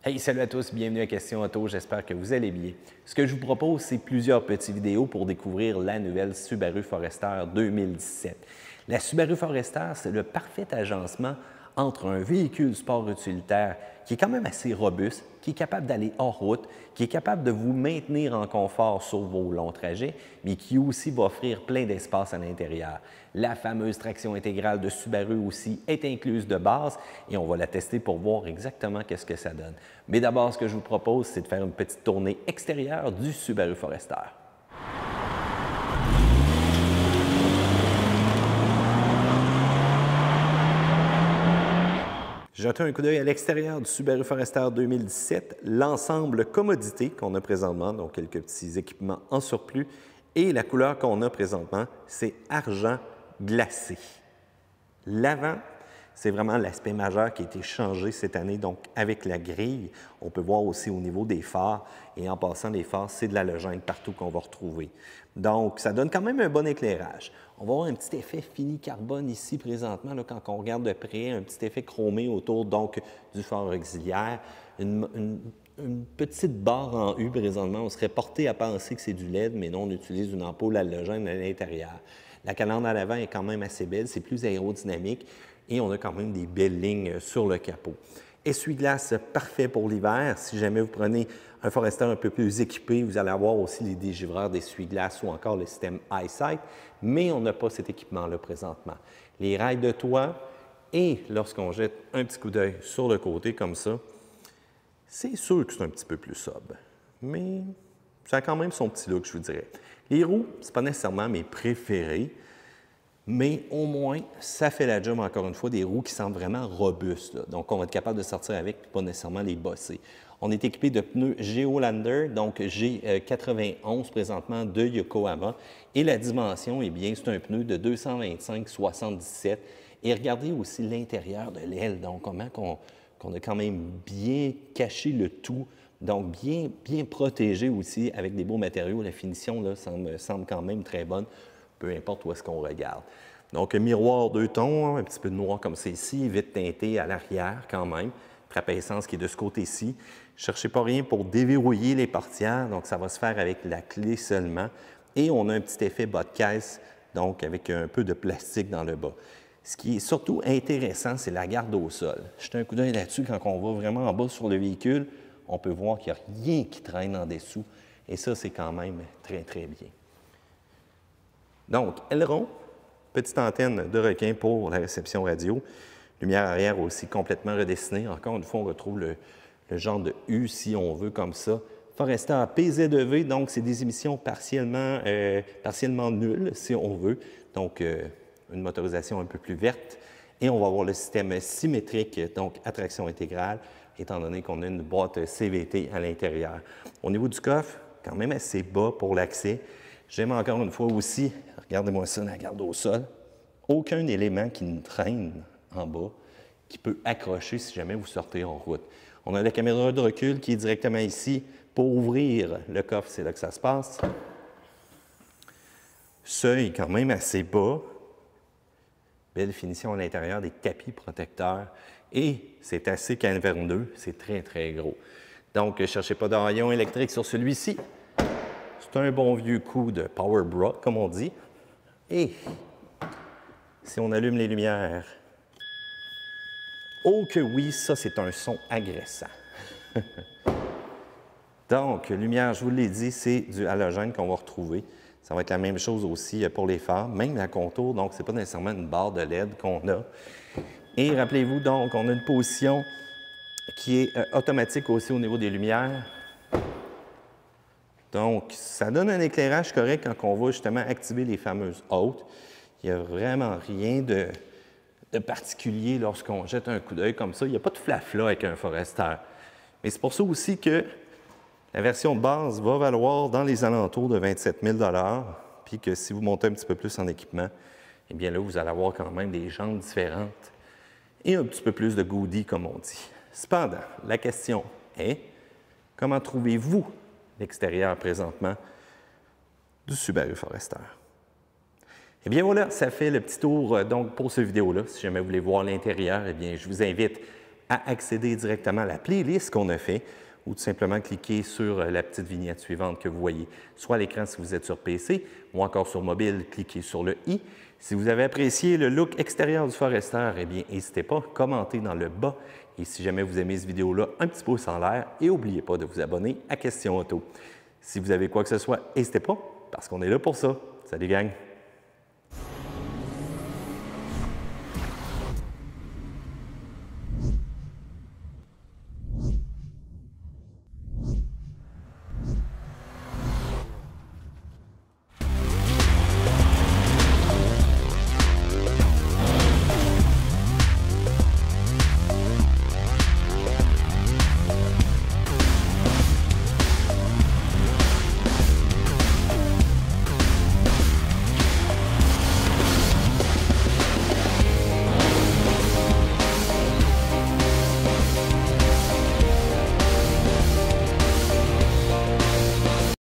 Hey, salut à tous, bienvenue à Question Auto, j'espère que vous allez bien. Ce que je vous propose, c'est plusieurs petites vidéos pour découvrir la nouvelle Subaru Forester 2017. La Subaru Forester, c'est le parfait agencement entre un véhicule sport utilitaire qui est quand même assez robuste, qui est capable d'aller hors route, qui est capable de vous maintenir en confort sur vos longs trajets, mais qui aussi va offrir plein d'espace à l'intérieur. La fameuse traction intégrale de Subaru aussi est incluse de base et on va la tester pour voir exactement qu'est-ce que ça donne. Mais d'abord, ce que je vous propose, c'est de faire une petite tournée extérieure du Subaru Forester. Jetez un coup d'œil à l'extérieur du Subaru Forester 2017, l'ensemble commodité qu'on a présentement, donc quelques petits équipements en surplus, et la couleur qu'on a présentement, c'est argent glacé. L'avant, c'est vraiment l'aspect majeur qui a été changé cette année, donc avec la grille. On peut voir aussi au niveau des phares, et en passant les phares, c'est de l'halogène partout qu'on va retrouver. Donc, ça donne quand même un bon éclairage. On va avoir un petit effet fini carbone ici présentement, là, quand on regarde de près, un petit effet chromé autour donc du phare auxiliaire. Une petite barre en U présentement, on serait porté à penser que c'est du LED, mais non, on utilise une ampoule halogène à l'intérieur. La calandre à l'avant est quand même assez belle, c'est plus aérodynamique et on a quand même des belles lignes sur le capot. Essuie-glace parfait pour l'hiver. Si jamais vous prenez un Forester un peu plus équipé, vous allez avoir aussi les dégivreurs d'essuie-glace ou encore le système EyeSight, mais on n'a pas cet équipement-là présentement. Les rails de toit et lorsqu'on jette un petit coup d'œil sur le côté comme ça, c'est sûr que c'est un petit peu plus sobre, mais ça a quand même son petit look, je vous dirais. Les roues, ce n'est pas nécessairement mes préférés, mais au moins, ça fait la job, encore une fois, des roues qui semblent vraiment robustes. Là. Donc, on va être capable de sortir avec et pas nécessairement les bosser. On est équipé de pneus Geolander, donc G91 présentement de Yokohama. Et la dimension, eh bien, c'est un pneu de 225/77. Et regardez aussi l'intérieur de l'aile, donc comment qu'on a quand même bien caché le tout. Donc, bien protégé aussi avec des beaux matériaux. La finition là, semble quand même très bonne, peu importe où est-ce qu'on regarde. Donc, un miroir 2 tons, un petit peu de noir comme c'est ici, vite teinté à l'arrière quand même. Trapèzance qui est de ce côté-ci. Ne cherchez pas rien pour déverrouiller les portières, donc ça va se faire avec la clé seulement. Et on a un petit effet bas de caisse, donc avec un peu de plastique dans le bas. Ce qui est surtout intéressant, c'est la garde au sol. Jetez un coup d'œil là-dessus quand on va vraiment en bas sur le véhicule. On peut voir qu'il n'y a rien qui traîne en dessous. Et ça, c'est quand même très, très bien. Donc, aileron, petite antenne de requin pour la réception radio. Lumière arrière aussi complètement redessinée. Encore une fois, on retrouve le genre de U, si on veut, comme ça. Forester PZEV, donc c'est des émissions partiellement nulles, si on veut. Donc, une motorisation un peu plus verte. Et on va avoir le système symétrique, donc à traction intégrale, étant donné qu'on a une boîte CVT à l'intérieur. Au niveau du coffre, quand même assez bas pour l'accès. J'aime encore une fois aussi, regardez-moi ça, la garde au sol. Aucun élément qui nous traîne en bas, qui peut accrocher si jamais vous sortez en route. On a la caméra de recul qui est directement ici. Pour ouvrir le coffre, c'est là que ça se passe. Seuil quand même assez bas. Belle finition à l'intérieur, des tapis protecteurs. Et c'est assez caverneux, c'est très, très gros. Donc, ne cherchez pas d'haillon électrique sur celui-ci. C'est un bon vieux coup de Power Bra, comme on dit. Et si on allume les lumières, oh que oui, ça c'est un son agressant. Donc, lumière, je vous l'ai dit, c'est du halogène qu'on va retrouver. Ça va être la même chose aussi pour les phares, même la contour, donc ce n'est pas nécessairement une barre de LED qu'on a. Et rappelez-vous donc, on a une position qui est automatique aussi au niveau des lumières. Donc, ça donne un éclairage correct quand on va justement activer les fameuses hautes. Il n'y a vraiment rien de particulier lorsqu'on jette un coup d'œil comme ça. Il n'y a pas de flafla avec un Forester. Mais c'est pour ça aussi que la version de base va valoir dans les alentours de 27 000 $, puis que si vous montez un petit peu plus en équipement, eh bien là, vous allez avoir quand même des jantes différentes et un petit peu plus de goodies, comme on dit. Cependant, la question est, comment trouvez-vous l'extérieur présentement du Subaru Forester? Eh bien voilà, ça fait le petit tour donc pour cette vidéo-là. Si jamais vous voulez voir l'intérieur, eh bien je vous invite à accéder directement à la playlist qu'on a fait ou tout simplement cliquer sur la petite vignette suivante que vous voyez, soit à l'écran si vous êtes sur PC ou encore sur mobile, cliquez sur le i. Si vous avez apprécié le look extérieur du Forester, eh bien, n'hésitez pas, commentez dans le bas. Et si jamais vous aimez cette vidéo-là, un petit pouce en l'air et n'oubliez pas de vous abonner à Question Auto. Si vous avez quoi que ce soit, n'hésitez pas, parce qu'on est là pour ça. Salut gang!